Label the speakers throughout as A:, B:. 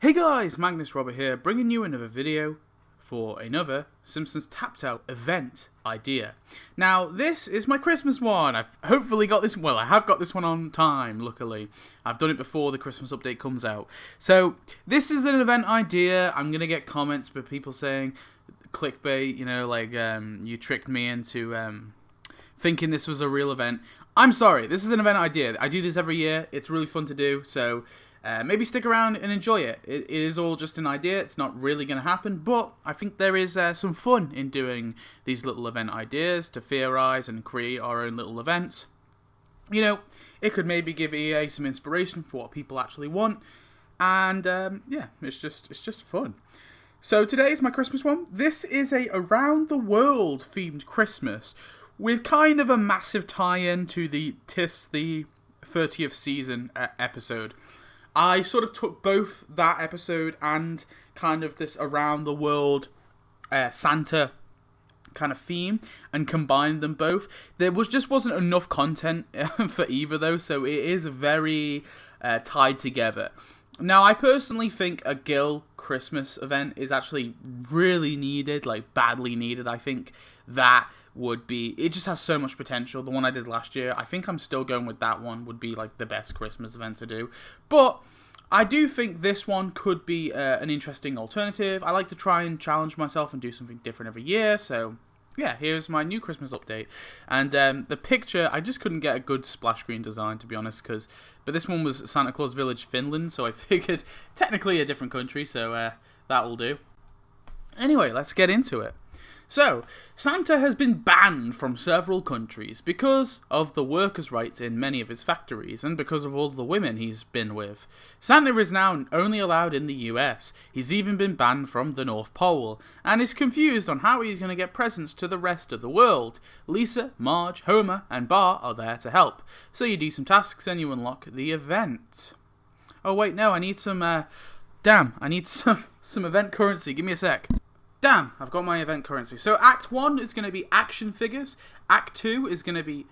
A: Hey guys, Magnus Robert here, bringing you another video for another Simpsons Tapped Out event idea. Now, this is my Christmas one. I've hopefully got this, well, I have got this one on time, luckily. I've done it before the Christmas update comes out. So, this is an event idea. I'm going to get comments by people saying, clickbait, you know, like, you tricked me into thinking this was a real event. I'm sorry, this is an event idea. I do this every year. It's really fun to do, so maybe stick around and enjoy it. It is all just an idea. It's not really going to happen, but I think there is some fun in doing these little event ideas to theorize and create our own little events. You know, it could maybe give EA some inspiration for what people actually want, and yeah, it's just fun. So today is my Christmas one. This is a around the world themed Christmas with kind of a massive tie-in to the 30th season episode. I sort of took both that episode and kind of this around the world Santa kind of theme and combined them both. There wasn't enough content for either though, so it is very tied together. Now, I personally think a girl Christmas event is actually really needed, like badly needed. I think that would be, it just has so much potential. The one I did last year, I think I'm still going with that one, would be like the best Christmas event to do. But I do think this one could be an interesting alternative. I like to try and challenge myself and do something different every year, so yeah, here's my new Christmas update. And the picture, I just couldn't get a good splash screen design, to be honest, but this one was Santa Claus Village, Finland, so I figured technically a different country, so that will do. Anyway, let's get into it. So, Santa has been banned from several countries because of the workers' rights in many of his factories and because of all the women he's been with. Santa is now only allowed in the US. He's even been banned from the North Pole and is confused on how he's going to get presents to the rest of the world. Lisa, Marge, Homer and Bart are there to help. So you do some tasks and you unlock the event. Oh wait, no, I need some, I need some event currency. Give me a sec. Damn, I've got my event currency. So Act 1 is going to be action figures. Act 2 is going to be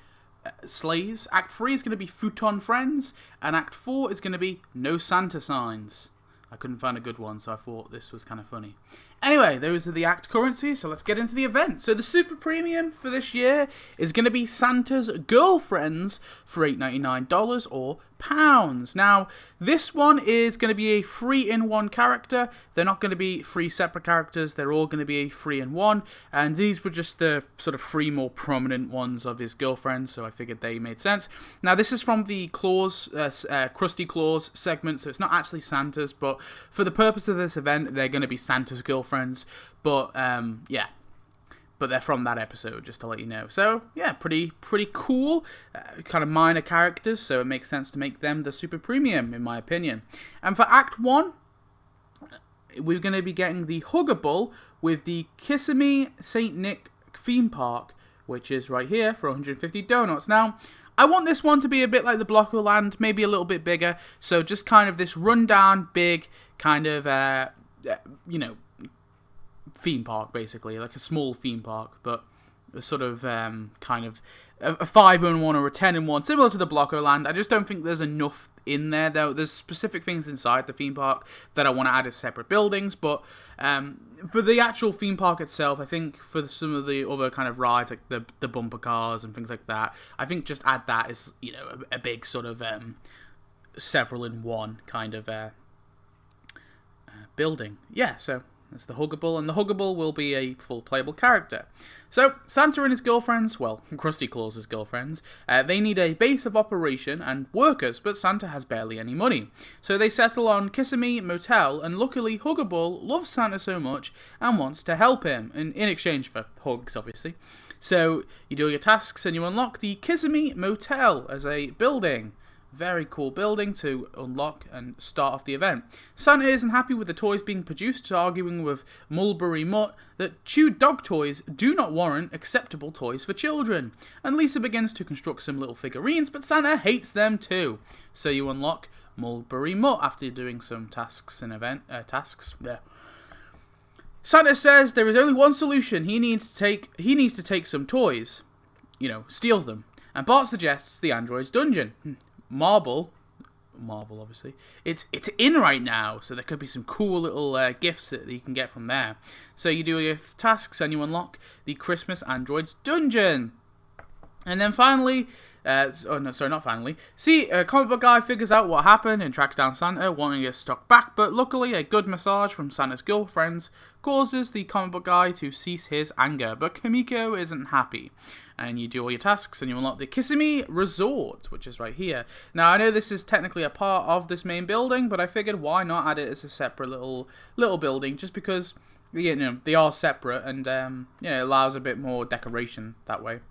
A: sleighs. Act 3 is going to be futon friends. And Act 4 is going to be no Santa signs. I couldn't find a good one, so I thought this was kind of funny. Anyway, those are the act currencies, so let's get into the event. So the super premium for this year is going to be Santa's girlfriends for $8.99 or pounds. Now, this one is going to be a 3-in-1 character. They're not going to be 3 separate characters. They're all going to be a 3-in-1. And these were just the sort of 3 more prominent ones of his girlfriends, so I figured they made sense. Now, this is from the Claus, Krusty Claus segment, so it's not actually Santa's, but for the purpose of this event, they're going to be Santa's girlfriends. But yeah, but they're from that episode, just to let you know. So yeah, pretty cool, kind of minor characters, so it makes sense to make them the super premium, in my opinion. And for Act 1, we're going to be getting the Huggable with the Kissimmee St. Nick theme park, which is right here for 150 donuts. Now, I want this one to be a bit like the Block of Land, maybe a little bit bigger, so just kind of this rundown, big, kind of, you know, theme park, basically, like a small theme park, but a sort of kind of a 5-in-1 or a 10-in-1, similar to the Block of Land. I just don't think there's enough in there, though. There's specific things inside the theme park that I want to add as separate buildings, but for the actual theme park itself, I think for some of the other kind of rides, like the bumper cars and things like that, I think just add that as, you know, a big sort of several-in-one kind of building. Yeah, so that's the Huggable, and the Huggable will be a full playable character. So, Santa and his girlfriends, well, Krusty Claus's girlfriends, they need a base of operation and workers, but Santa has barely any money. So they settle on Kissimmee Motel, and luckily Huggable loves Santa so much and wants to help him, in exchange for hugs, obviously. So, you do your tasks and you unlock the Kissimmee Motel as a building. Very cool building to unlock and start off the event. Santa isn't happy with the toys being produced, arguing with Mulberry Mutt that chewed dog toys do not warrant acceptable toys for children. And Lisa begins to construct some little figurines, but Santa hates them too. So you unlock Mulberry Mutt after doing some tasks and tasks. Yeah. Santa says there is only one solution. He needs to take some toys, you know, steal them. And Bart suggests the android's dungeon. Marble Marvel, obviously. It's in right now, so there could be some cool little gifts that you can get from there. So you do your tasks and you unlock the Christmas Androids Dungeon. And then finally, not finally. See, a comic book guy figures out what happened and tracks down Santa, wanting his stock back, but luckily a good massage from Santa's girlfriends causes the comic book guy to cease his anger, but Kamiko isn't happy. And you do all your tasks and you unlock the Kissimmee Resort, which is right here. Now, I know this is technically a part of this main building, but I figured why not add it as a separate little building, just because, you know, they are separate and, you know, it allows a bit more decoration that way.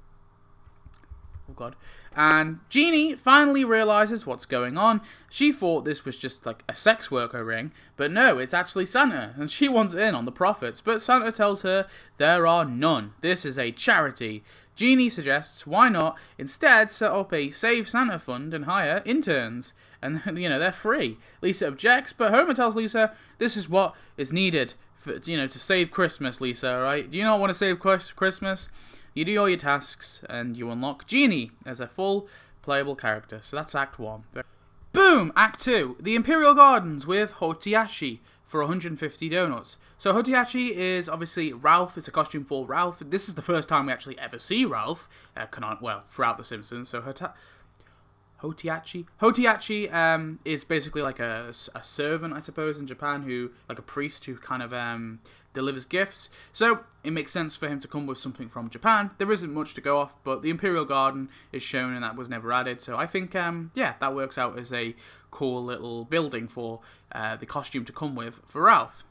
A: Oh god. And Jeannie finally realizes what's going on. She thought this was just like a sex worker ring, but no, it's actually Santa, and she wants in on the profits, but Santa tells her there are none. This is a charity. Jeannie suggests why not instead set up a Save Santa fund and hire interns, and you know, they're free. Lisa objects, but Homer tells Lisa this is what is needed for, you know, to save Christmas, Lisa, right? Do you not want to save Christmas? You do all your tasks, and you unlock Jeannie as a full playable character. So that's Act 1. Boom! Act 2. The Imperial Gardens with Hotiachi for 150 donuts. So Hotiachi is obviously Ralph. It's a costume for Ralph. This is the first time we actually ever see Ralph. Throughout The Simpsons. So Hotiachi is basically like a servant, I suppose, in Japan, who, like a priest who kind of delivers gifts. So it makes sense for him to come with something from Japan. There isn't much to go off, but the Imperial Garden is shown and that was never added. So I think, yeah, that works out as a cool little building for the costume to come with for Ralph.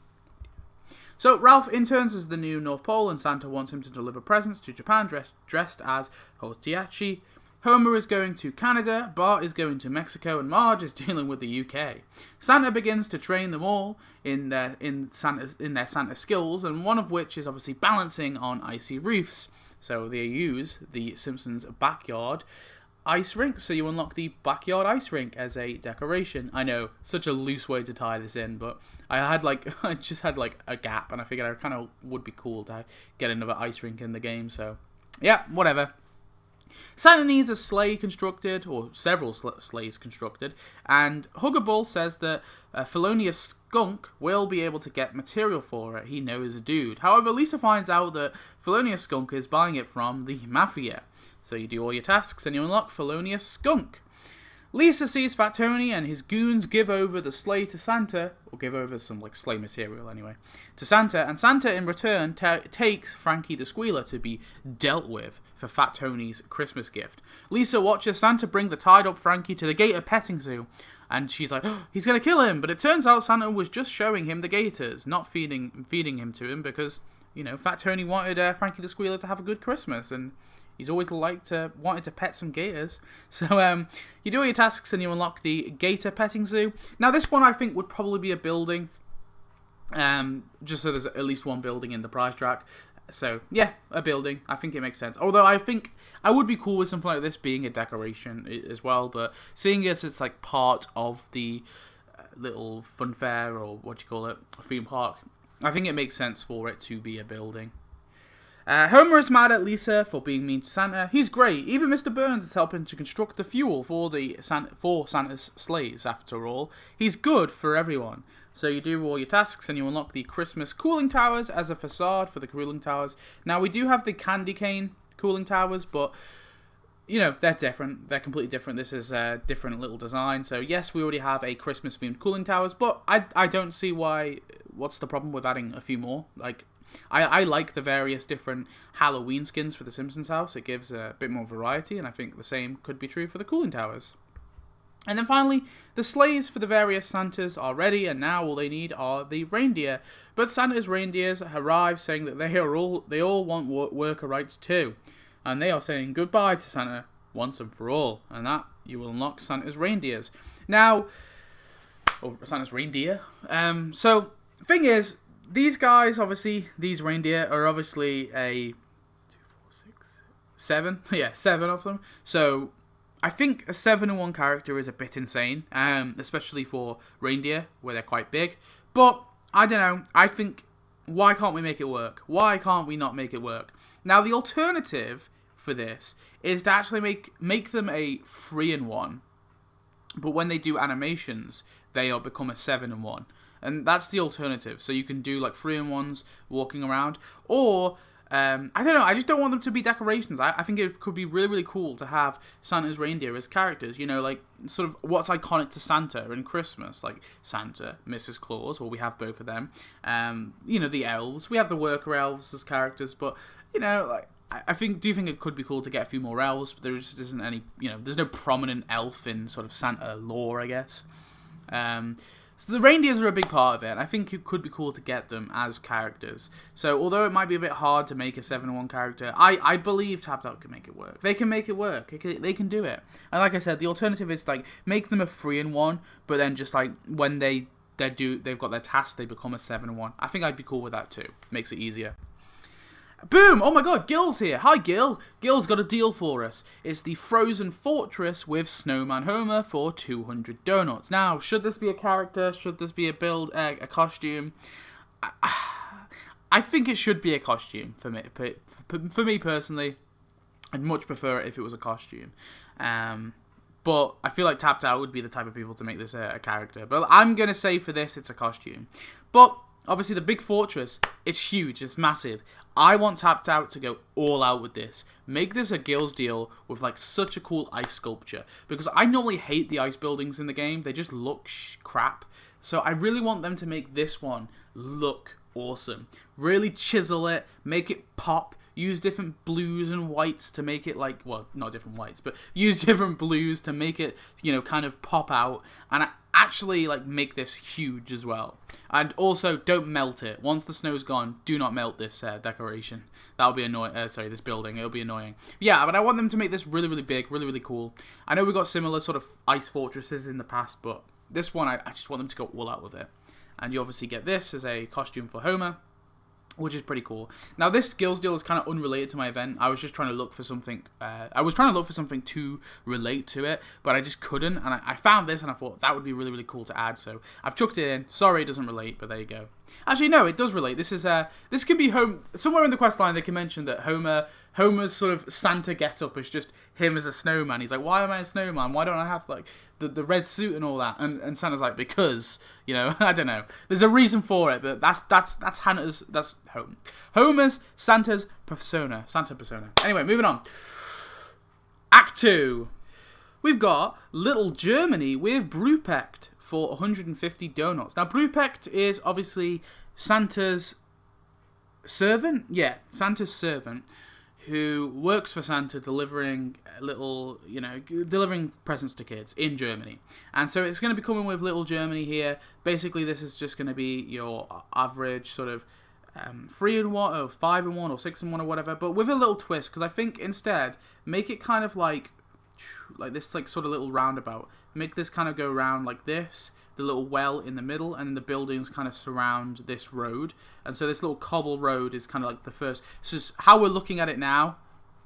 A: So Ralph interns as the new North Pole, and Santa wants him to deliver presents to Japan dressed as Hotiachi. Homer is going to Canada, Bart is going to Mexico, and Marge is dealing with the UK. Santa begins to train them all in their Santa skills, and one of which is obviously balancing on icy roofs. So they use the Simpsons backyard ice rink, so you unlock the backyard ice rink as a decoration. I know, such a loose way to tie this in, but I just had a gap, and I figured it kind of would be cool to get another ice rink in the game, so yeah, whatever. Santa needs a sleigh constructed, or several sleighs constructed, and Huggable says that Felonious Skunk will be able to get material for it. He knows a dude. However, Lisa finds out that Felonious Skunk is buying it from the Mafia. So you do all your tasks and you unlock Felonious Skunk. Lisa sees Fat Tony and his goons give over the sleigh to Santa, or give over some sleigh material anyway, to Santa, and Santa in return takes Frankie the Squealer to be dealt with for Fat Tony's Christmas gift. Lisa watches Santa bring the tied up Frankie to the gator petting zoo, and she's like, oh, he's gonna kill him, but it turns out Santa was just showing him the gators, not feeding him to him, because, you know, Fat Tony wanted Frankie the Squealer to have a good Christmas, and he's always wanted to pet some gators. So you do all your tasks and you unlock the gator petting zoo. Now this one I think would probably be a building, just so there's at least one building in the prize track. So yeah, a building. I think it makes sense. Although I think I would be cool with something like this being a decoration as well. But seeing as it's like part of the little fun fair, or what do you call it, a theme park, I think it makes sense for it to be a building. Homer is mad at Lisa for being mean to Santa. He's great. Even Mr. Burns is helping to construct the fuel for Santa's sleighs, after all. He's good for everyone. So you do all your tasks and you unlock the Christmas cooling towers as a facade for the cooling towers. Now we do have the candy cane cooling towers, but you know, they're different. They're completely different. This is a different little design. So yes, we already have a Christmas themed cooling towers, but I don't see what's the problem with adding a few more. I like the various different Halloween skins for the Simpsons house. It gives a bit more variety, and I think the same could be true for the cooling towers. And then finally, the sleighs for the various Santas are ready, and now all they need are the reindeer. But Santa's reindeers arrive saying that they all want worker rights too. And they are saying goodbye to Santa once and for all. And that, you will unlock Santa's reindeers. Now, or Santa's reindeer. So, thing is, these guys, obviously, these reindeer are obviously 7. Yeah, 7 of them. So I think a 7-in-1 character is a bit insane, especially for reindeer, where they're quite big. But, I don't know, I think, why can't we make it work? Why can't we not make it work? Now, the alternative for this is to actually make them a 3-in-1. But when they do animations, they are become a 7-in-1. And that's the alternative. So you can do like 3-in-1s walking around. Or, I don't know, I just don't want them to be decorations. I think it could be really, really cool to have Santa's reindeer as characters. You know, like sort of what's iconic to Santa and Christmas. Like Santa, Mrs. Claus, well, we have both of them. You know, the elves. We have the worker elves as characters. But, you know, like, do you think it could be cool to get a few more elves? But there just isn't any, you know, there's no prominent elf in sort of Santa lore, I guess. So the reindeers are a big part of it, and I think it could be cool to get them as characters. So although it might be a bit hard to make a 7-in-1 character, I believe Tapped Out can make it work. They can make it work. They can do it. And like I said, the alternative is like make them a 3-in-1, but then just like when they've got their tasks, they become a 7-in-1. I think I'd be cool with that too. Makes it easier. Boom! Oh my god, Gil's here. Hi, Gil. Gil's got a deal for us. It's the Frozen Fortress with Snowman Homer for 200 donuts. Now, should this be a character? Should this be a costume? I think it should be a costume for me. For me personally, I'd much prefer it if it was a costume. But I feel like Tapped Out would be the type of people to make this a character. But I'm going to say for this, it's a costume. But obviously, the big fortress, it's huge, it's massive. I want Tapped Out to go all out with this. Make this a Gil's deal with like such a cool ice sculpture. Because I normally hate the ice buildings in the game. They just look crap. So I really want them to make this one look awesome. Really chisel it, make it pop. Use different blues and whites to make it like, well, not different whites, but use different blues to make it, you know, kind of pop out. And actually, like, make this huge as well. And also, don't melt it. Once the snow's gone, do not melt this decoration. That'll be annoying. This building. It'll be annoying. Yeah, but I want them to make this really, really big, really, really cool. I know we got similar sort of ice fortresses in the past, but this one, I just want them to go all out with it. And you obviously get this as a costume for Homer, which is pretty cool. Now, this skills deal is kind of unrelated to my event. I was just trying to look for something. I was trying to look for something to relate to it, but I just couldn't. And I found this, and I thought that would be really, really cool to add. So I've chucked it in. Sorry, it doesn't relate, but there you go. Actually, no, it does relate. This is this can be somewhere in the quest line. They can mention that Homer's sort of Santa getup is just him as a snowman. He's like, why am I a snowman? Why don't I have like the red suit and all that? And Santa's like, because, you know, I don't know. There's a reason for it, but that's Homer's Santa's persona. Santa persona. Anyway, moving on. Act 2. We've got Little Germany with Brupecht for 150 donuts. Now, Brupecht is obviously Santa's servant. Yeah, Santa's servant who works for Santa delivering delivering presents to kids in Germany. And so it's going to be coming with Little Germany here. Basically, this is just going to be your average sort of 3-in-1 or 5-in-1 or 6-in-1 or whatever, but with a little twist, because I think instead, make it kind of like this like sort of little roundabout. Make this kind of go around like this, the little well in the middle, and the buildings kind of surround this road. And so this little cobble road is kind of like the first. This is how we're looking at it now,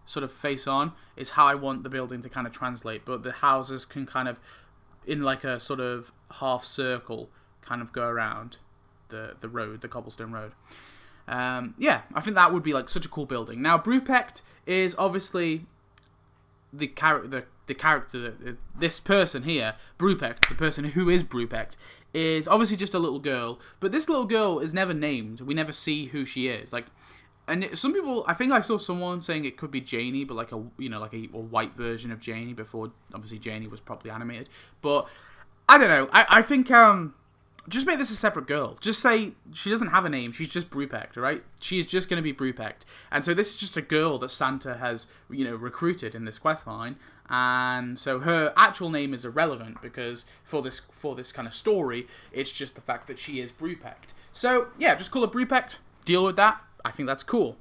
A: sort of face on, is how I want the building to kind of translate. But the houses can kind of, in like a sort of half circle, kind of go around the road, the cobblestone road. Yeah, I think that would be like such a cool building. Now, Brupecht is obviously the character. This person here, Brupecht, the person who is Brupecht, is obviously just a little girl. But this little girl is never named. We never see who she is. Like, and some people, I think I saw someone saying it could be Janie, but like a white version of Janie before obviously Janie was properly animated. But I don't know. I think just make this a separate girl. Just say she doesn't have a name. She's just Brupecht, right? She's just going to be Brupecht. And so this is just a girl that Santa has, recruited in this quest line. And so her actual name is irrelevant because for this kind of story, it's just the fact that she is Brupecht. So yeah, just call her Brupecht. Deal with that. I think that's cool.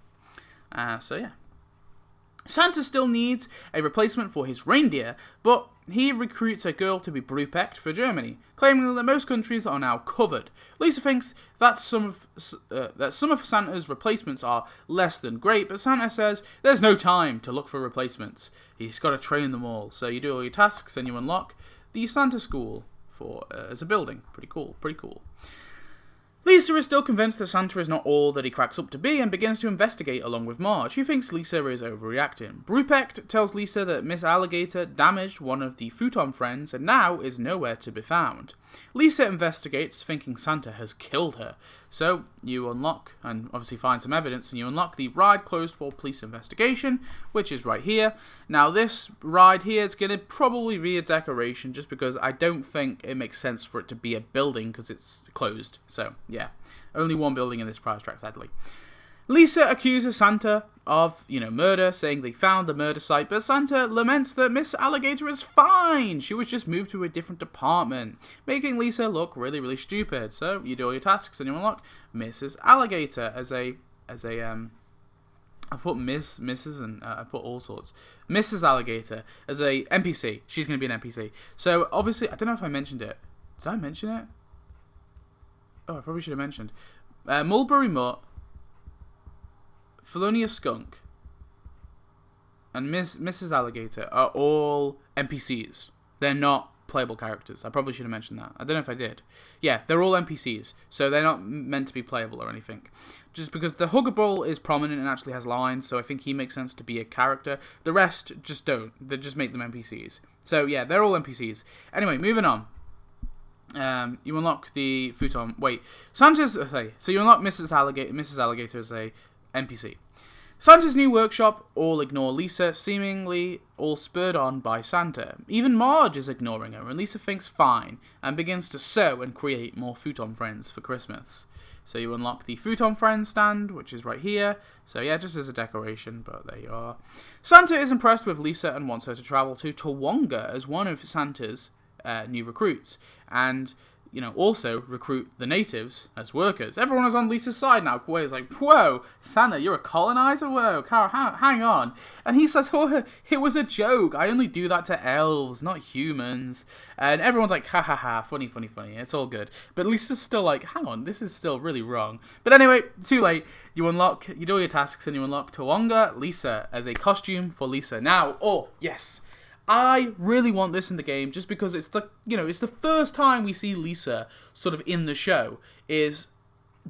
A: So yeah. Santa still needs a replacement for his reindeer, but he recruits a girl to be Brupecht for Germany, claiming that most countries are now covered. Lisa thinks that some of Santa's replacements are less than great, but Santa says there's no time to look for replacements. He's got to train them all. So you do all your tasks and you unlock the Santa School as a building. Pretty cool. Lisa is still convinced that Santa is not all that he cracks up to be and begins to investigate along with Marge, who thinks Lisa is overreacting. Ruprecht tells Lisa that Miss Alligator damaged one of the futon friends and now is nowhere to be found. Lisa investigates, thinking Santa has killed her. So you unlock, and obviously find some evidence, and you unlock the ride closed for police investigation, which is right here. Now this ride here is going to probably be a decoration, just because I don't think it makes sense for it to be a building, because it's closed. So yeah, only one building in this prize track, sadly. Lisa accuses Santa of, murder, saying they found the murder site, but Santa laments that Miss Alligator is fine. She was just moved to a different department, making Lisa look really, really stupid. So you do all your tasks and you unlock Mrs. Alligator as a I put Mrs. and I put all sorts. Mrs. Alligator as a NPC. She's going to be an NPC. So obviously, I don't know if I mentioned it. Did I mention it? Oh, I probably should have mentioned. Mulberry Mutt, Felonious Skunk, and Mrs. Alligator are all NPCs. They're not playable characters. I probably should have mentioned that. I don't know if I did. Yeah, they're all NPCs, so they're not meant to be playable or anything. Just because the Huggerball is prominent and actually has lines, so I think he makes sense to be a character. The rest just don't. They just make them NPCs. So yeah, they're all NPCs. Anyway, moving on. You unlock the futon. Wait, Santa's. So you unlock Mrs. Alligator as a NPC. Santa's new workshop all ignore Lisa, seemingly all spurred on by Santa. Even Marge is ignoring her, and Lisa thinks fine, and begins to sew and create more futon friends for Christmas. So you unlock the futon friends stand, which is right here. So yeah, just as a decoration, but there you are. Santa is impressed with Lisa and wants her to travel to Tawonga as one of Santa's new recruits, and also recruit the natives as workers. Everyone is on Lisa's side now. Kuwei is like, whoa, Santa, you're a colonizer? Whoa, Carl, hang on. And he says, oh, it was a joke. I only do that to elves, not humans. And everyone's like, ha ha ha, funny. It's all good. But Lisa's still like, hang on, this is still really wrong. But anyway, too late. You do all your tasks and you unlock Tawonga Lisa as a costume for Lisa. Now, oh, yes. I really want this in the game just because it's the first time we see Lisa sort of in the show is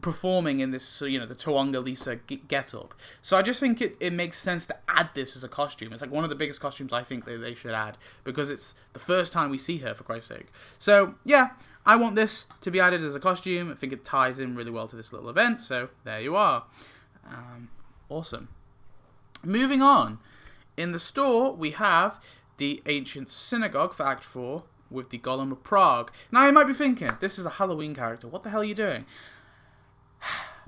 A: performing in this, the Tawonga Lisa get-up. So I just think it makes sense to add this as a costume. It's like one of the biggest costumes I think they should add because it's the first time we see her, for Christ's sake. So, yeah, I want this to be added as a costume. I think it ties in really well to this little event, so there you are. Awesome. Moving on. In the store, we have the ancient synagogue for Act 4 with the Golem of Prague. Now, you might be thinking, this is a Halloween character. What the hell are you doing?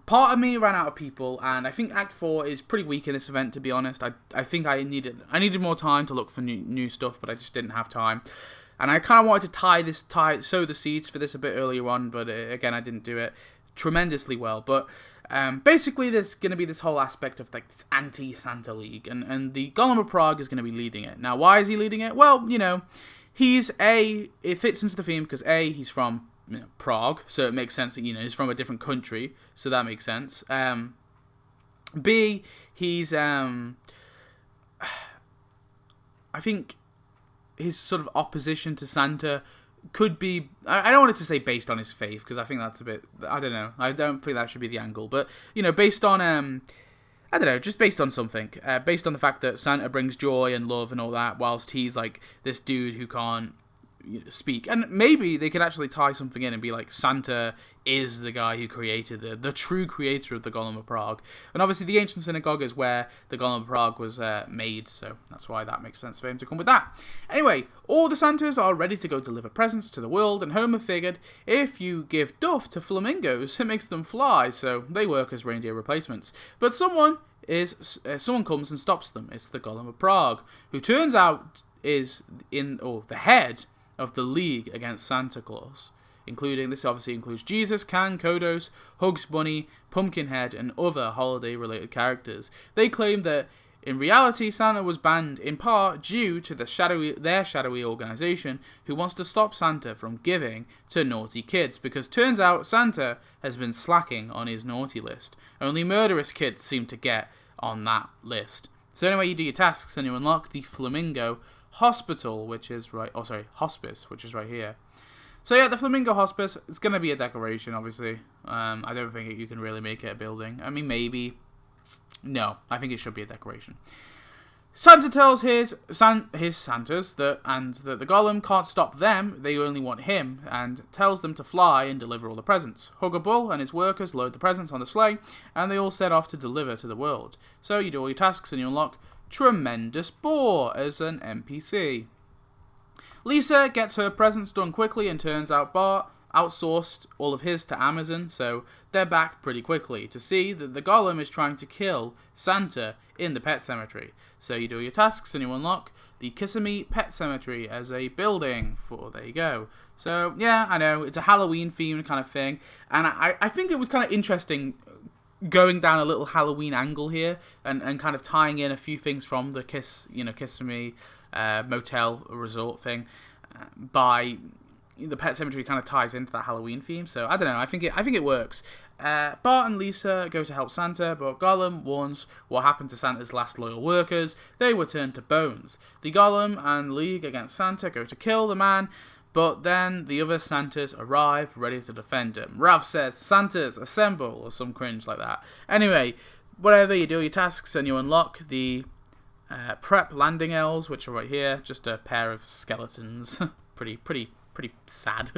A: Part of me ran out of people, and I think Act 4 is pretty weak in this event, to be honest. I think I needed more time to look for new stuff, but I just didn't have time. And I kind of wanted to sow the seeds for this a bit earlier on, but again, I didn't do it tremendously well. But basically, there's going to be this whole aspect of like this anti-Santa League, and the Golem of Prague is going to be leading it. Now, why is he leading it? Well, it fits into the theme because he's from Prague, so it makes sense that he's from a different country, so that makes sense. B, he's I think his sort of opposition to Santa could be, I don't want it to say based on his faith, because I think that's a bit, I don't know, I don't think that should be the angle, but, based on, I don't know, just based on something, based on the fact that Santa brings joy and love and all that, whilst he's, like, this dude who can't speak, and maybe they could actually tie something in and be like, Santa is the guy who created the true creator of the Golem of Prague, and obviously the ancient synagogue is where the Golem of Prague was made, so that's why that makes sense for him to come with that. Anyway, all the Santas are ready to go deliver presents to the world, and Homer figured if you give duff to flamingos, it makes them fly, so they work as reindeer replacements. But someone comes and stops them. It's the Golem of Prague, who turns out is the head of the League against Santa Claus, this obviously includes Jesus, Can, Kodos, Hugs Bunny, Pumpkinhead, and other holiday-related characters. They claim that in reality, Santa was banned in part due to their shadowy organization who wants to stop Santa from giving to naughty kids, because turns out Santa has been slacking on his naughty list. Only murderous kids seem to get on that list. So anyway, you do your tasks and you unlock the Flamingo Hospital, hospice, which is right here. So yeah, the Flamingo Hospice, it's going to be a decoration, obviously. I don't think you can really make it a building. I mean, maybe. No, I think it should be a decoration. Santa tells his Santas that the Golem can't stop them, they only want him, and tells them to fly and deliver all the presents. Huggabull and his workers load the presents on the sleigh, and they all set off to deliver to the world. So you do all your tasks and you unlock Tremendous Boar as an NPC. Lisa gets her presents done quickly, and turns out Bart outsourced all of his to Amazon, so they're back pretty quickly to see that the Golem is trying to kill Santa in the pet cemetery. So you do your tasks and you unlock the Kissimmee Pet Cemetery as a building. There you go. So yeah, I know, it's a Halloween themed kind of thing, and I think it was kind of interesting going down a little Halloween angle here, and kind of tying in a few things from the Kissimmee motel resort thing by the pet cemetery kind of ties into that Halloween theme. So I don't know, I think it works. Bart and Lisa go to help Santa, but Gollum warns what happened to Santa's last loyal workers. They were turned to bones. The Golem and League against Santa go to kill the man, but then the other Santas arrive ready to defend him. Ralph says, "Santas, assemble," or some cringe like that. Anyway, whatever, you do your tasks and you unlock the prep landing elves, which are right here, just a pair of skeletons. pretty sad.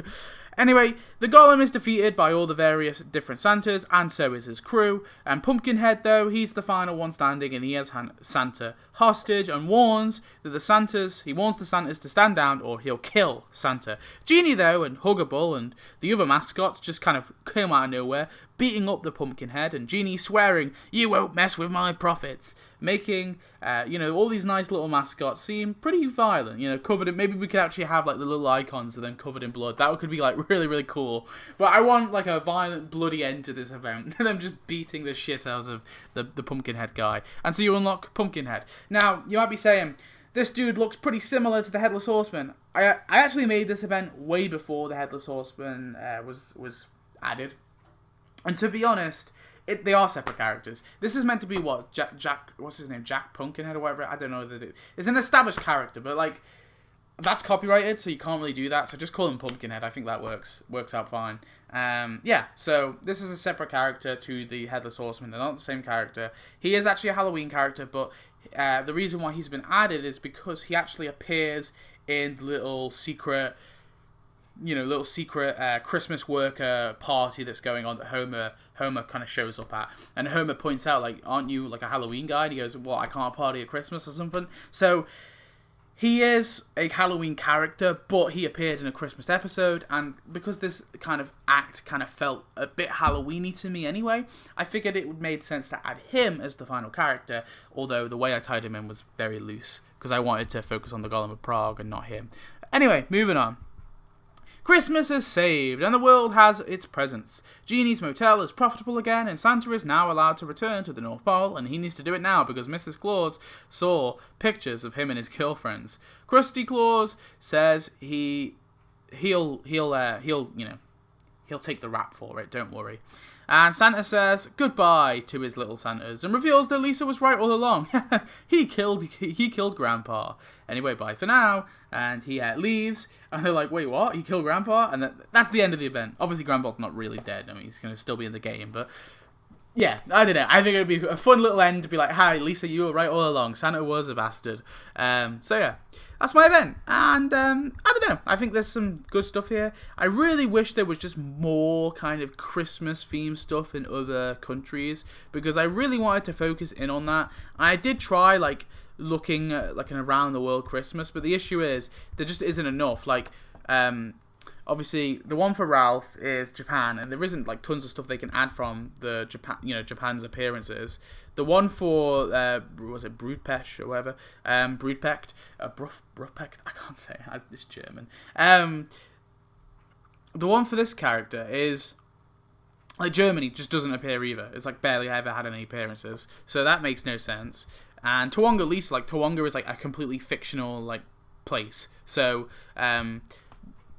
A: Anyway, the Golem is defeated by all the various different Santas, and so is his crew. And Pumpkinhead, though, he's the final one standing, and he has Santa hostage and warns the Santas to stand down or he'll kill Santa. Genie, though, and Huggabull and the other mascots just kind of come out of nowhere, beating up the Pumpkinhead, and Genie swearing, "You won't mess with my profits," making all these nice little mascots seem pretty violent, covered in, maybe we could actually have like the little icons of them covered in blood. That could be like really, really cool. But I want like a violent, bloody end to this event. Them just beating the shit out of the Pumpkinhead guy. And so you unlock Pumpkinhead. Now, you might be saying, this dude looks pretty similar to the Headless Horseman. I actually made this event way before the Headless Horseman was added. And to be honest, they are separate characters. This is meant to be what? Jack, what's his name? Jack Pumpkinhead or whatever? I don't know. It's an established character, but like, that's copyrighted, so you can't really do that. So just call him Pumpkinhead. I think that works out fine. Yeah, so this is a separate character to the Headless Horseman. They're not the same character. He is actually a Halloween character, but the reason why he's been added is because he actually appears in the little secret Christmas worker party that's going on that Homer kind of shows up at. And Homer points out, like, aren't you like a Halloween guy? And he goes, well, I can't party at Christmas or something. So he is a Halloween character, but he appeared in a Christmas episode, and because this kind of act kind of felt a bit Halloween-y to me anyway, I figured it would make sense to add him as the final character, although the way I tied him in was very loose, because I wanted to focus on the Golem of Prague and not him. Anyway, moving on. Christmas is saved, and the world has its presents. Genie's motel is profitable again, and Santa is now allowed to return to the North Pole, and he needs to do it now because Mrs. Claus saw pictures of him and his girlfriends. Krusty Claus says he'll take the rap for it, don't worry. And Santa says goodbye to his little Santas and reveals that Lisa was right all along. he killed Grandpa. Anyway, bye for now. And he leaves. And they're like, wait, what? He killed Grandpa? And that's the end of the event. Obviously, Grandpa's not really dead. I mean, he's going to still be in the game. But yeah, I don't know. I think it would be a fun little end to be like, hi, Lisa, you were right all along. Santa was a bastard. So yeah, that's my event. And I don't know. I think there's some good stuff here. I really wish there was just more kind of Christmas-themed stuff in other countries, because I really wanted to focus in on that. I did try, like, looking at like an around the world Christmas, but the issue is there just isn't enough. Like, obviously the one for Ralph is Japan, and there isn't like tons of stuff they can add from the Japan's appearances. The one for was it Broodpecht or whatever, Broodpecht, Bruffpecht, I can't say it. It's German. The one for this character is like Germany just doesn't appear either. It's like barely ever had any appearances, so that makes no sense. And Tawonga, at least, like, Tawonga is, like, a completely fictional, like, place. So,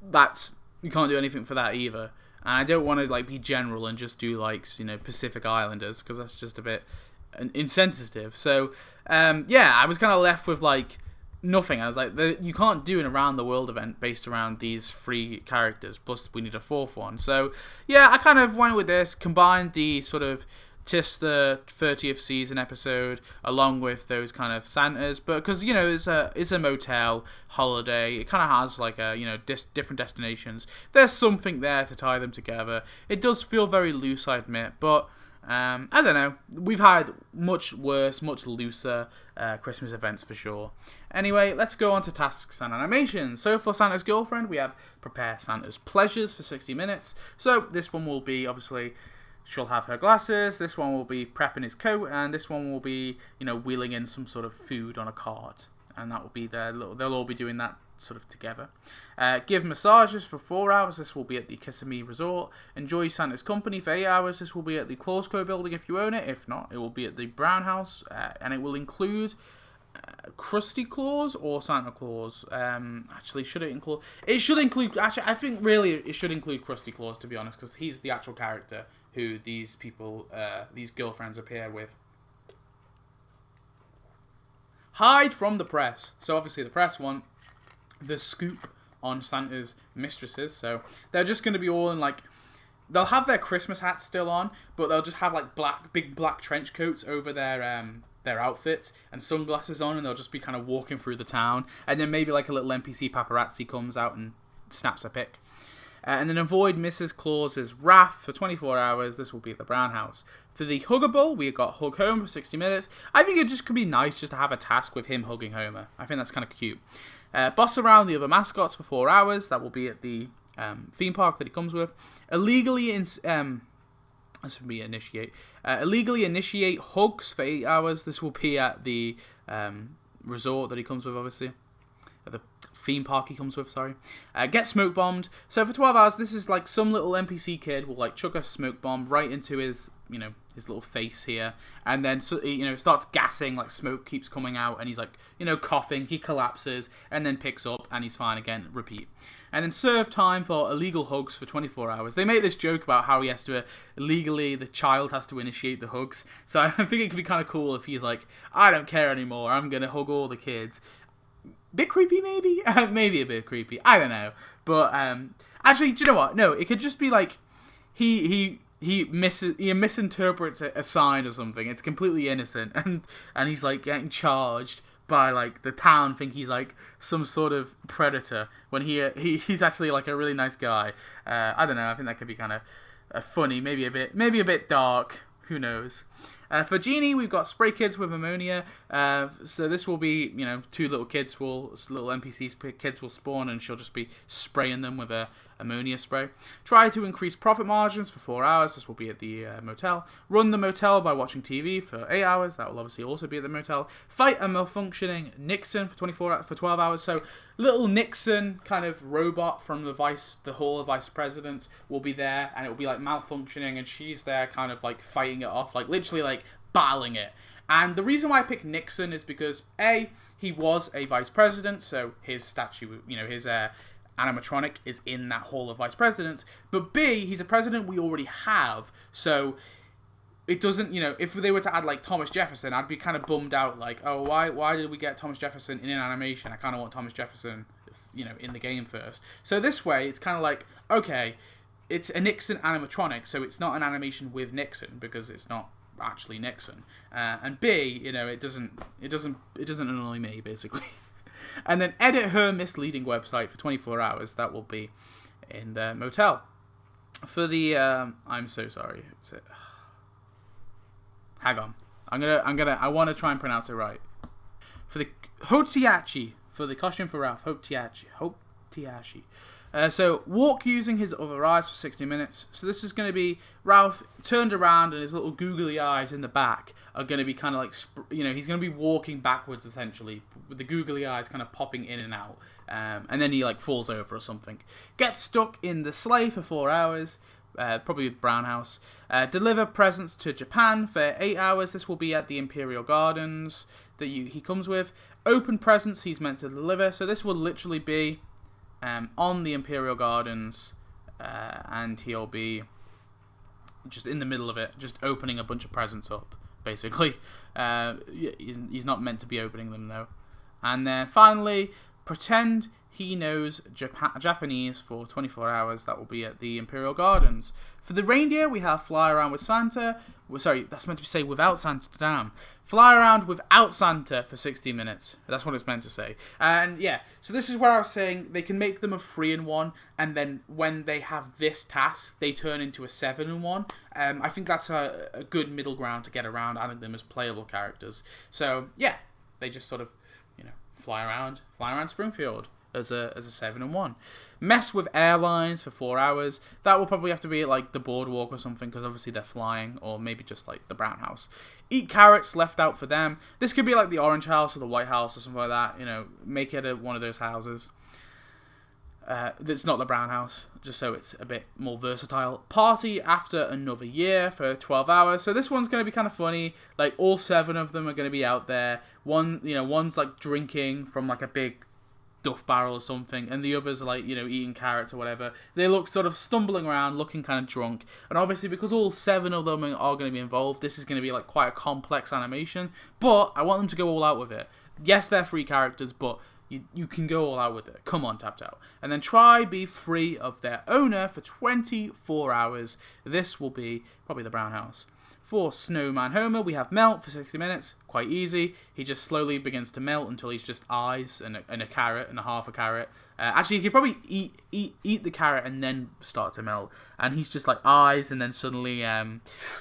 A: that's, you can't do anything for that either. And I don't want to, like, be general and just do, like, Pacific Islanders, because that's just a bit insensitive. So, yeah, I was kind of left with, like, nothing. I was like, you can't do an around the world event based around these 3 characters. Plus, we need a 4th one. So yeah, I kind of went with this. Combined the sort of just the 30th season episode along with those kind of Santas, but because it's a motel holiday, it kind of has like a different destinations. There's something there to tie them together. It does feel very loose, I admit, but I don't know. We've had much worse, much looser Christmas events for sure. Anyway, let's go on to tasks and animations. So for Santa's girlfriend, we have prepare Santa's pleasures for 60 minutes. So this one will be obviously. She'll have her glasses, this one will be prepping his coat, and this one will be, wheeling in some sort of food on a cart. And that will be they'll all be doing that sort of together. Give massages for 4 hours, this will be at the Kissimmee Resort. Enjoy Santa's company for 8 hours, this will be at the Claus Co building if you own it. If not, it will be at the Brown House, and it will include Krusty Claus or Santa Claus. Actually, should it include? It should include. Actually, I think really it should include Krusty Claus, to be honest, because he's the actual character who these people, these girlfriends appear with. Hide from the press. So obviously the press want the scoop on Santa's mistresses. So they're just going to be all in like. They'll have their Christmas hats still on, but they'll just have like big black trench coats over their outfits and sunglasses on, and they'll just be kind of walking through the town, and then maybe like a little NPC paparazzi comes out and snaps a pic. And then avoid Mrs. Claus's wrath for 24 hours. This will be at the Brown House. For the Huggable, we got Hug Home for 60 minutes. I think it just could be nice just to have a task with him hugging Homer. I think that's kind of cute. Boss around the other mascots for 4 hours. That will be at the theme park that he comes with. Illegally initiate hugs for 8 hours. This will be at the resort that he comes with, obviously. At the theme park he comes with, sorry. Get smoke bombed. So for 12 hours, this is like some little NPC kid will like chuck a smoke bomb right into his, his little face here, and then it starts gassing, like smoke keeps coming out, and he's like, coughing. He collapses and then picks up, and he's fine again. Repeat. And then serve time for illegal hugs for 24 hours. They make this joke about how he has to the child has to initiate the hugs. So I think it could be kind of cool if he's like, I don't care anymore. I'm gonna hug all the kids. Bit creepy, maybe? Maybe a bit creepy. I don't know. But, actually, do you know what? No, it could just be like, he misinterprets a sign or something. It's completely innocent. And he's, like, getting charged by, like, the town think he's, like, some sort of predator. When he's actually, like, a really nice guy. I don't know. I think that could be kind of funny. Maybe a bit dark. Who knows? For Genie, we've got Spray Kids with Ammonia. So this will be, 2 little NPCs kids will spawn, and she'll just be spraying them with a ammonia spray. Try to increase profit margins for 4 hours. This will be at the motel. Run the motel by watching TV for 8 hours. That will obviously also be at the motel. Fight a malfunctioning Nixon for 12 hours. So little Nixon kind of robot from the Hall of Vice Presidents will be there, and it will be like malfunctioning, and she's there kind of like fighting it off, like literally like battling it. And the reason why I picked Nixon is because A, he was a vice president, so his statue, his animatronic is in that Hall of Vice Presidents, but B, he's a president we already have, so it doesn't, if they were to add like Thomas Jefferson, I'd be kind of bummed out, like, oh, why did we get Thomas Jefferson in an animation? I kind of want Thomas Jefferson, in the game first. So this way, it's kind of like, okay, it's a Nixon animatronic, so it's not an animation with Nixon, because it's not actually Nixon, and B, it doesn't annoy me, basically. And then edit her misleading website for 24 hours. That will be in the motel. For the I'm so sorry. Hang on. I want to try and pronounce it right. For the Hotiachi, for the costume for Ralph, Hotiachi. So walk using his other eyes for 60 minutes. So this is going to be Ralph turned around, and his little googly eyes in the back are going to be kind of like, he's going to be walking backwards essentially, with the googly eyes kind of popping in and out. And then he like falls over or something. Gets stuck in the sleigh for 4 hours. Probably with Brown House. Deliver presents to Japan for 8 hours. This will be at the Imperial Gardens that he comes with. Open presents he's meant to deliver. So this will literally be on the Imperial Gardens, and he'll be just in the middle of it, just opening a bunch of presents up, basically. He's not meant to be opening them, though. And then finally, pretend he knows Japanese for 24 hours. That will be at the Imperial Gardens. For the reindeer, we have fly around with Santa. Sorry, that's meant to say without Santa. Damn. Fly around without Santa for 60 minutes. That's what it's meant to say. And yeah, so this is where I was saying they can make them a 3-in-1, and then when they have this task, they turn into a 7-in-1. I think that's a good middle ground to get around, adding them as playable characters. So yeah, they just sort of, fly around Springfield as a 7-in-1. Mess with airlines for 4 hours. That will probably have to be at like the boardwalk or something, because obviously they're flying, or maybe just like the brown house. Eat carrots left out for them. This could be like the orange house or the white house or something like that. Make it one of those houses. That's not the brown house, just so it's a bit more versatile. Party after another year for 12 hours. So this one's going to be kind of funny. Like, all 7 of them are going to be out there. One's like drinking from like a big duff barrel or something, and the others are like, eating carrots or whatever. They look sort of stumbling around, looking kind of drunk. And obviously, because all 7 of them are going to be involved, this is going to be like quite a complex animation. But I want them to go all out with it. Yes, they're free characters, but you can go all out with it. Come on, Tapped Out. And then try be free of their owner for 24 hours. This will be probably the brown house. For Snowman Homer, we have melt for 60 minutes. Quite easy. He just slowly begins to melt until he's just eyes and a carrot and a half a carrot. Actually, he could probably eat the carrot and then start to melt. And he's just like eyes, and then suddenly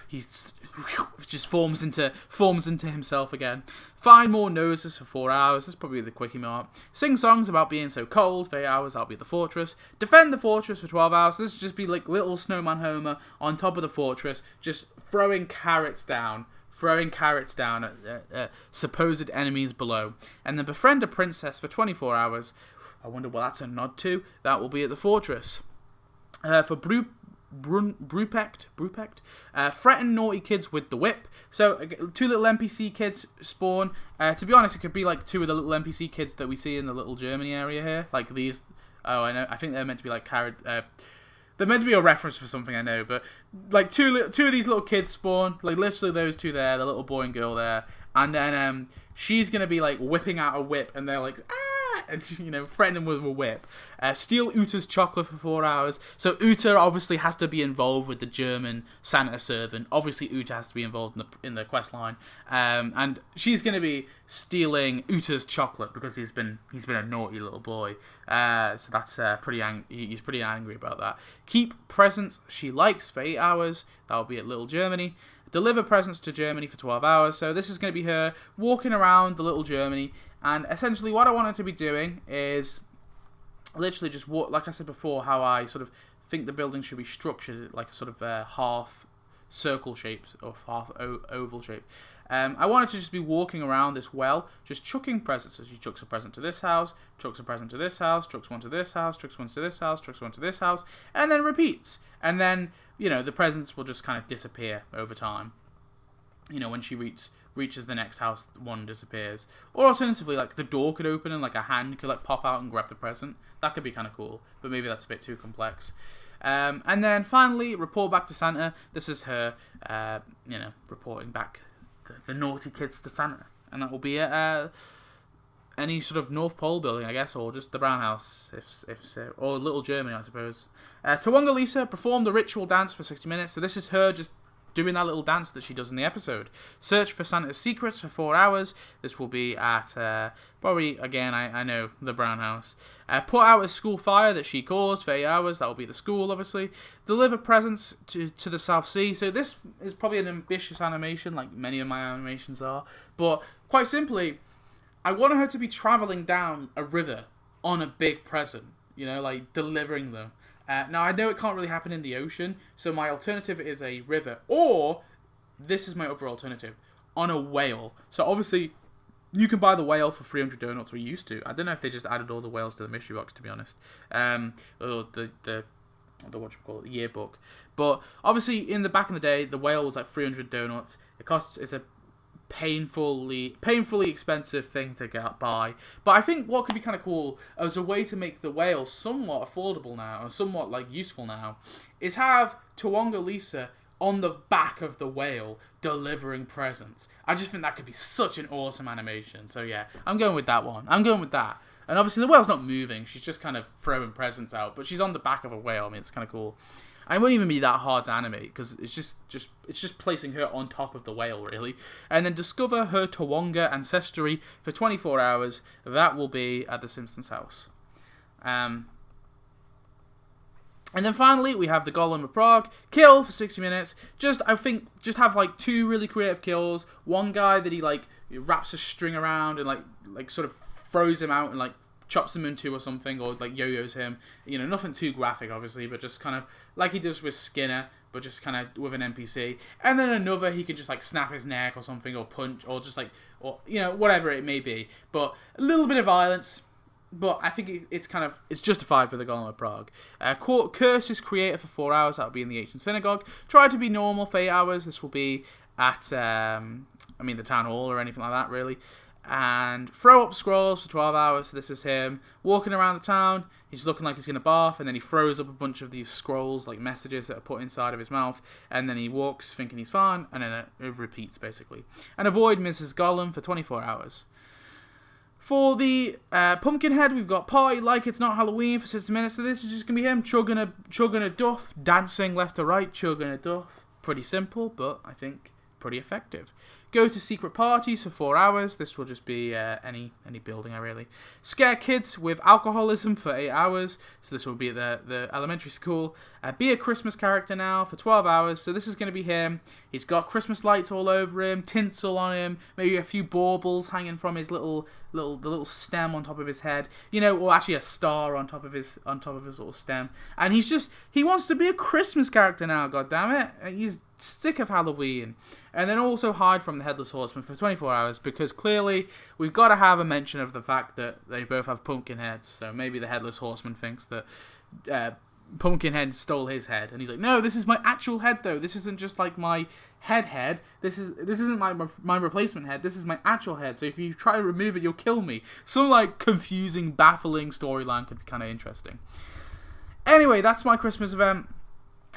A: he's just forms into himself again. Find more noses for 4 hours. That's probably the quickie mark. Sing songs about being so cold for 8 hours. That'll be the fortress. Defend the fortress for 12 hours. So this will just be like little Snowman Homer on top of the fortress, just throwing carrots down at supposed enemies below. And then befriend a princess for 24 hours. I wonder what that's a nod to. That will be at the fortress. For Brupecht, threaten naughty kids with the whip. So 2 little NPC kids spawn. To be honest, it could be like 2 of the little NPC kids that we see in the little Germany area here. Like these. Oh, I know. I think they're meant to be like carrot. They're meant to be a reference for something, I know, but like two of these little kids spawn, like literally those 2 there, the little boy and girl there, and then she's gonna be like whipping out a whip, and they're like, ah, and threatening with a whip. Steal Uta's chocolate for 4 hours. So Uta obviously has to be involved with the German Santa servant. Obviously Uta has to be involved in the quest line, and she's gonna be stealing Uta's chocolate because he's been a naughty little boy. So that's he's pretty angry about that. Keep presents she likes for 8 hours. That'll be at Little Germany. Deliver presents to Germany for 12 hours. So this is going to be her walking around the Little Germany. And essentially what I want her to be doing is literally just walk, like I said before, how I sort of think the building should be structured like a sort of half circle shape or half oval shape. I wanted to just be walking around this well, just chucking presents. So she chucks a present to this house, chucks a present to this house, chucks one to this house, chucks one to this house, chucks one to this house, and then repeats. And then, the presents will just kind of disappear over time. When she reaches the next house, one disappears. Or alternatively, like the door could open and like a hand could like pop out and grab the present. That could be kind of cool, but maybe that's a bit too complex. And then finally, report back to Santa. This is her, reporting back the naughty kids to Santa, and that will be at any sort of North Pole building, I guess, or just the Brown House, if so, or Little Germany, I suppose. Tawonga Lisa performed the ritual dance for 60 minutes. So this is her just doing that little dance that she does in the episode. Search for Santa's secrets for 4 hours. This will be at, probably, again, I know, the Brown House. Put out a school fire that she caused for 8 hours. That will be the school, obviously. Deliver presents to the South Sea. So this is probably an ambitious animation, like many of my animations are. But, quite simply, I want her to be travelling down a river on a big present. Like delivering them. Now, I know it can't really happen in the ocean, so my alternative is a river. Or, this is my other alternative, on a whale. So, obviously, you can buy the whale for 300 donuts, or you used to. I don't know if they just added all the whales to the mystery box, to be honest. Or the yearbook. But, obviously, in the back in the day, the whale was like 300 donuts. It's a painfully expensive thing to buy. But I think what could be kind of cool as a way to make the whale somewhat affordable now, or somewhat like useful now, is have Tawonga Lisa on the back of the whale delivering presents. I just think that could be such an awesome animation. So yeah, I'm going with that one. I'm going with that. And obviously the whale's not moving. She's just kind of throwing presents out. But she's on the back of a whale. I mean, it's kind of cool. And it won't even be that hard to animate because it's just placing her on top of the whale, really. And then discover her Tawonga ancestry for 24 hours. That will be at the Simpsons house. And then finally, we have the Golem of Prague. Kill for 60 minutes. I think, have like 2 really creative kills. One guy that he like wraps a string around and like sort of throws him out and like chops him in 2 or something, or like yo-yos him. You know, nothing too graphic, obviously, but just kind of like he does with Skinner, but just kind of with an NPC. And then another, he can just like snap his neck or something, or punch, or just like, or you know, whatever it may be. But a little bit of violence. But I think it's justified for the Golem of Prague. Curse his creator for 4 hours. That'll be in the ancient synagogue. Try to be normal for 8 hours. This will be at the town hall or anything like that, really. And throw up scrolls for 12 hours. So this is him walking around the town. He's looking like he's going to barf, and then he throws up a bunch of these scrolls, like messages that are put inside of his mouth, and then he walks thinking he's fine, and then it repeats, basically. And avoid Mrs. Gollum for 24 hours. For the Pumpkinhead, we've got Party Like It's Not Halloween for 60 minutes. So this is just going to be him chugging a duff, dancing left to right, chugging a duff. Pretty simple, but I think pretty effective. Go to secret parties for 4 hours. This will just be any building, really. Scare kids with alcoholism for 8 hours. So this will be at the elementary school. Be a Christmas character now for 12 hours. So this is going to be him. He's got Christmas lights all over him, tinsel on him, maybe a few baubles hanging from his little stem on top of his head. You know, or actually a star on top of his little stem. And he wants to be a Christmas character now. God damn it! He's sick of Halloween. And then also hide from the Headless Horseman for 24 hours, because clearly we've got to have a mention of the fact that they both have pumpkin heads. So maybe the Headless Horseman thinks that Pumpkinhead stole his head, and he's like, no, this is my actual head though. This isn't just like my head. This isn't my replacement head. This is my actual head. So if you try to remove it, you'll kill me. Some like confusing, baffling storyline could be kind of interesting. Anyway, that's my Christmas event.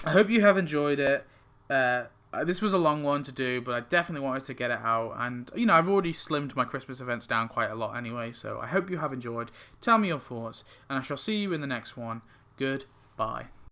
A: I hope you have enjoyed it. This was a long one to do, but I definitely wanted to get it out. And, you know, I've already slimmed my Christmas events down quite a lot anyway. So I hope you have enjoyed. Tell me your thoughts. And I shall see you in the next one. Goodbye.